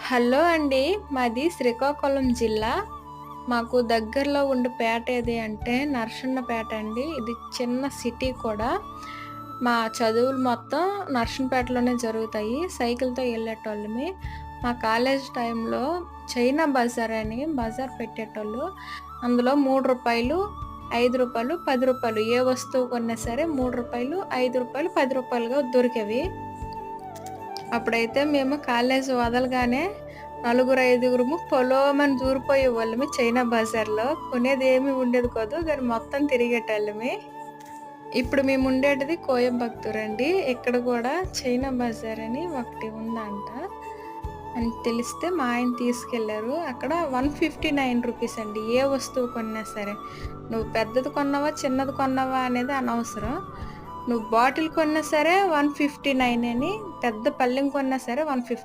Hello అండి. మాది శ్రీకాకుళం జిల్లా. మాకు దగ్గరలో ఉండే పేట ఏది అంటే నరసన్నపేట అండి. ఇది చిన్న సిటీ కూడా. మా చదువులు మొత్తం నర్సన్నపేటలోనే జరుగుతాయి. సైకిల్‌తో ఎళ్ళేటోళ్ళమి. మా కాలేజ్ టైంలో చైనా బజార్ అని బజార్ పెట్టేటోళ్ళు. అందులో రూ. 3, రూ. 5, రూ. 10 ఏ వస్తువు కొన్నా సరే రూ. 3, రూ. 5, రూ. 10గా దొరికేవి. అప్పుడైతే మేము కాలేజీ వదలగానే నలుగురు, ఐదుగురుము పొలోమని దూరిపోయేవాళ్ళమి చైనా బజార్‌లో. కొనేదేమి ఉండేది కాదు. కానీ మొత్తం తిరిగేటోళ్ళమి. ఇప్పుడు మేముండేటిది కోయంబత్తూర్ అండి. ఇక్కడ కూడా చైనా బజార్ అని ఒకటి ఉందంట. అని తెలిస్తే మా ఆయన తీసుకెళ్లారు. అక్కడ రూ. 159 అండి. ఏ వస్తువు కొన్నా సరే. నువ్వు పెద్దది కొన్నావా, చిన్నది కొన్నావా అనేది అనవసరం. నువ్వు బాటిల్ కొన్నా సరే 159 అని, పెద్ద పళ్ళెం కొన్నా సరే 159.